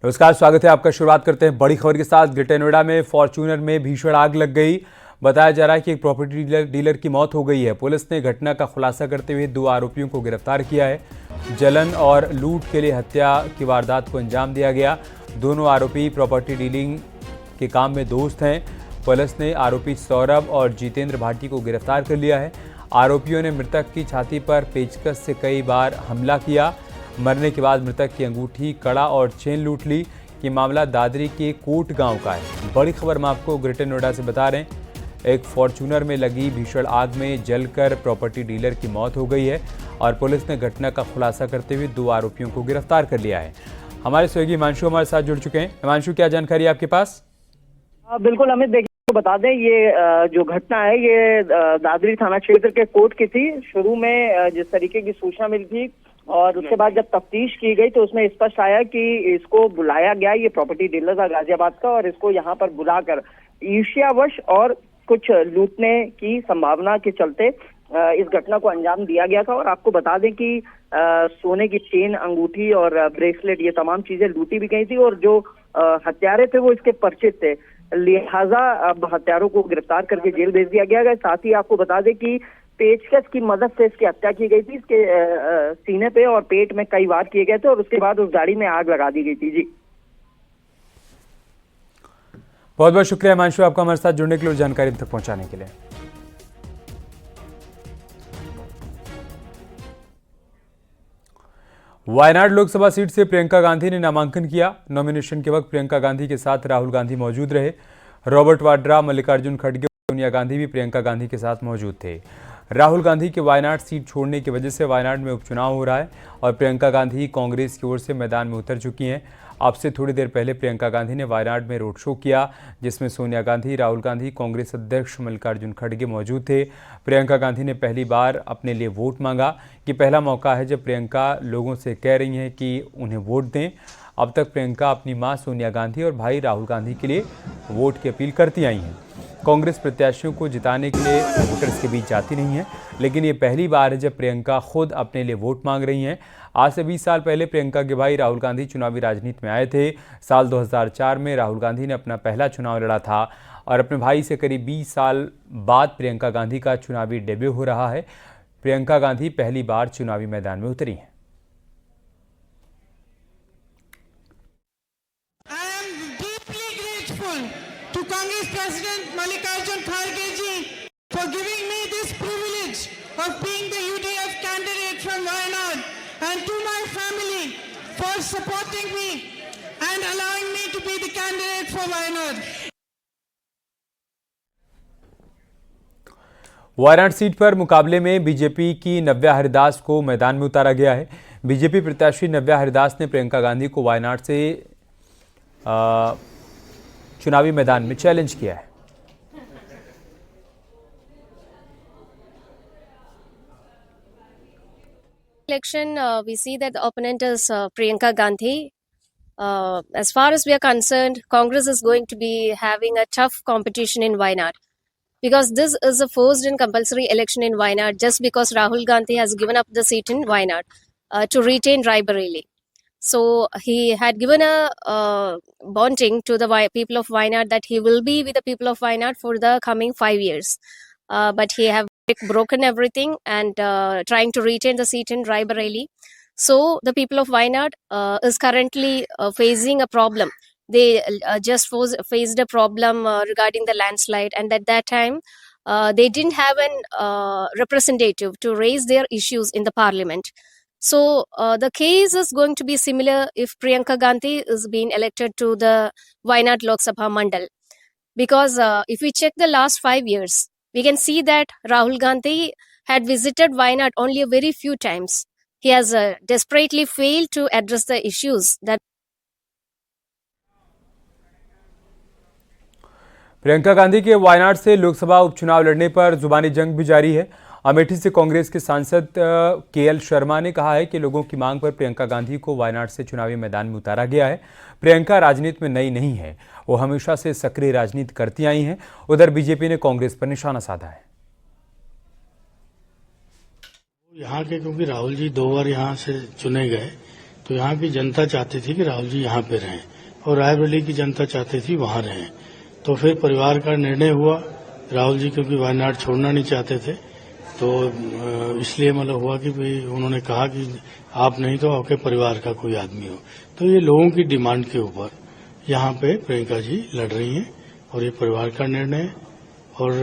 नमस्कार, स्वागत है आपका। शुरुआत करते हैं बड़ी खबर के साथ। ग्रेटर नोएडा में फॉर्च्यूनर में भीषण आग लग गई। बताया जा रहा है कि एक प्रॉपर्टी डीलर की मौत हो गई है। पुलिस ने घटना का खुलासा करते हुए 2 आरोपियों को गिरफ्तार किया है। जलन और लूट के लिए हत्या की वारदात को अंजाम दिया गया। दोनों आरोपी प्रॉपर्टी डीलिंग के काम में दोस्त हैं। पुलिस ने आरोपी सौरभ और जितेंद्र भाटी को गिरफ्तार कर लिया है। आरोपियों ने मृतक की छाती पर पेचकस से कई बार हमला किया। मरने के बाद मृतक की अंगूठी, कड़ा और चेन लूट ली। ये मामला दादरी के कोट गांव का है। बड़ी खबर हम आपको ग्रेटर नोएडा से बता रहे हैं। एक फॉर्च्यूनर में लगी भीषण आग में जलकर प्रॉपर्टी डीलर की मौत हो गई है और पुलिस ने घटना का खुलासा करते हुए 2 आरोपियों को गिरफ्तार कर लिया है। हमारे सहयोगी हिमांशु हमारे साथ जुड़ चुके हैं। हिमांशु, क्या जानकारी है आपके पास? बिल्कुल अमित, देखिए तो बता दें, ये जो घटना है ये दादरी थाना क्षेत्र के कोट की थी। शुरू में जिस तरीके की सूचना मिली थी और उसके बाद जब तफ्तीश की गई तो उसमें स्पष्ट आया कि इसको बुलाया गया, ये प्रॉपर्टी डीलर था गाजियाबाद का, और इसको यहाँ पर बुलाकर ईर्ष्यावश और कुछ लूटने की संभावना के चलते इस घटना को अंजाम दिया गया था। और आपको बता दें कि सोने की चेन, अंगूठी और ब्रेसलेट, ये तमाम चीजें लूटी भी गई थी और जो हत्यारे थे वो इसके परिचित थे। लिहाजा अब हत्यारों को गिरफ्तार करके जेल भेज दिया गया है। साथ ही आपको बता दें कि पेचकस की मदद से इसकी हत्या की गई थी। इसके सीने पे और पेट में कई वार किए गए थे और उसके बाद उस गाड़ी में आग लगा दी गई थी। जी, बहुत बहुत शुक्रिया हिमांशु, आपका हमारे साथ जुड़ने के लिए, जानकारी तक पहुंचाने के लिए। वायनाड लोकसभा सीट से प्रियंका गांधी ने नामांकन किया। नॉमिनेशन के वक्त प्रियंका गांधी के साथ राहुल गांधी मौजूद रहे। रॉबर्ट वाड्रा, मल्लिकार्जुन खड़गे, सोनिया गांधी भी प्रियंका गांधी के साथ मौजूद थे। राहुल गांधी के वायनाड सीट छोड़ने की वजह से वायनाड में उपचुनाव हो रहा है और प्रियंका गांधी कांग्रेस की ओर से मैदान में उतर चुकी हैं। अब से थोड़ी देर पहले प्रियंका गांधी ने वायनाड में रोड शो किया, जिसमें सोनिया गांधी, राहुल गांधी, कांग्रेस अध्यक्ष मल्लिकार्जुन खड़गे मौजूद थे। प्रियंका गांधी ने पहली बार अपने लिए वोट मांगा कि पहला मौका है जब प्रियंका लोगों से कह रही हैं कि उन्हें वोट दें। अब तक प्रियंका अपनी मां सोनिया गांधी और भाई राहुल गांधी के लिए वोट की अपील करती आई हैं। कांग्रेस प्रत्याशियों को जिताने के लिए वोटर्स के बीच जाती नहीं है, लेकिन ये पहली बार है जब प्रियंका खुद अपने लिए वोट मांग रही हैं। आज से 20 साल पहले प्रियंका के भाई राहुल गांधी चुनावी राजनीति में आए थे। साल 2004 में राहुल गांधी ने अपना पहला चुनाव लड़ा था और अपने भाई से करीब 20 साल बाद प्रियंका गांधी का चुनावी डेब्यू हो रहा है। प्रियंका गांधी पहली बार चुनावी मैदान में उतरी हैं। To Congress President Mallikarjun Kharge ji for giving me this privilege of being the UDF candidate from Wayanad, and to my family for supporting me and allowing me to be the candidate for Wayanad. Wayanad seat पर मुकाबले में BJP की नव्या हरिदास को मैदान में उतारा गया है। बीजेपी प्रत्याशी नव्या हरिदास ने प्रियंका गांधी को वायनाड से चुनावी मैदान में चैलेंज किया है। Election, we see that the opponent is Priyanka Gandhi. As far as we are concerned, Congress is going to be having a tough competition in Wayanad, because this is a forced and compulsory election in Wayanad just because Rahul Gandhi has given up the seat in Wayanad to retain Raebareli. So he had given a bonding to the people of Wayanad that he will be with the people of Wayanad for the coming 5 years. But he have broken everything and trying to retain the seat in Raebareli. So the people of Wayanad is currently facing a problem. They just faced a problem regarding the landslide, and at that time they didn't have an representative to raise their issues in the parliament. So the case is going to be similar if Priyanka Gandhi is being elected to the Wayanad Lok Sabha Mandal. Because if we check the last 5 years, we can see that Rahul Gandhi had visited Wayanad only a very few times. He has desperately failed to address the issues that Priyanka Gandhi के वायनाड से लोकसभा उपचुनाव लड़ने पर जुबानी जंग भी जारी है। अमेठी से कांग्रेस के सांसद केएल शर्मा ने कहा है कि लोगों की मांग पर प्रियंका गांधी को वायनाड से चुनावी मैदान में उतारा गया है। प्रियंका राजनीति में नई नहीं है, वो हमेशा से सक्रिय राजनीति करती आई हैं। उधर बीजेपी ने कांग्रेस पर निशाना साधा है। यहाँ के क्योंकि राहुल जी 2 बार यहाँ से चुने गए, तो यहाँ की जनता चाहती थी कि राहुल जी यहाँ पे रहें और रायबरेली की जनता चाहती थी वहाँ रहें। तो फिर परिवार का निर्णय हुआ, राहुल जी क्योंकि वायनाड छोड़ना नहीं चाहते थे, तो इसलिए मतलब हुआ कि भाई उन्होंने कहा कि आप नहीं तो आपके परिवार का कोई आदमी हो। तो ये लोगों की डिमांड के ऊपर यहाँ पे प्रियंका जी लड़ रही हैं और ये परिवार का निर्णय है। और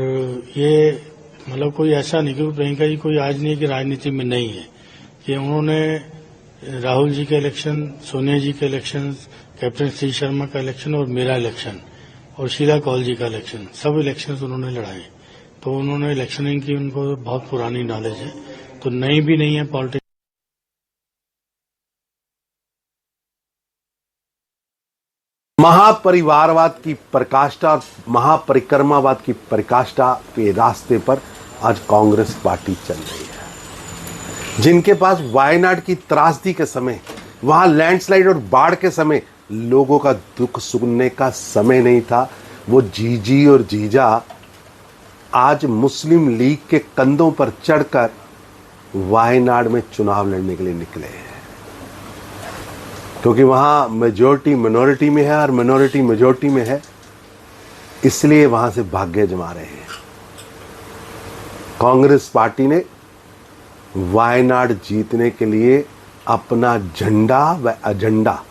ये मतलब कोई ऐसा नहीं कि प्रियंका जी कोई आज नहीं कि राजनीति में नहीं है, कि उन्होंने राहुल जी का इलेक्शन, सोनिया जी का इलेक्शन, कैप्टन श्री शर्मा का इलेक्शन और मेरा इलेक्शन और शीला कौल जी का इलेक्शन, सब इलेक्शन उन्होंने लड़ाए। तो उन्होंने इलेक्शनिंग की उनको बहुत पुरानी नॉलेज है, तो नई भी नहीं है पॉलिटिक्स। महापरिवारवाद की पराकाष्ठा, महापरिक्रमावाद की पराकाष्ठा के रास्ते पर आज कांग्रेस पार्टी चल रही है। जिनके पास वायनाड की त्रासदी के समय, वहां लैंडस्लाइड और बाढ़ के समय लोगों का दुख सुनने का समय नहीं था, वो जीजी और जीजा आज मुस्लिम लीग के कंधों पर चढ़कर वायनाड में चुनाव लड़ने के लिए निकले हैं, क्योंकि वहां मेजॉरिटी मिनॉरिटी में है और मिनॉरिटी मेजॉरिटी में है, इसलिए वहां से भाग्य जमा रहे हैं। कांग्रेस पार्टी ने वायनाड जीतने के लिए अपना झंडा व एजेंडा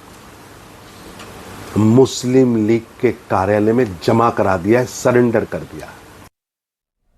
मुस्लिम लीग के कार्यालय में जमा करा दिया है, सरेंडर कर दिया।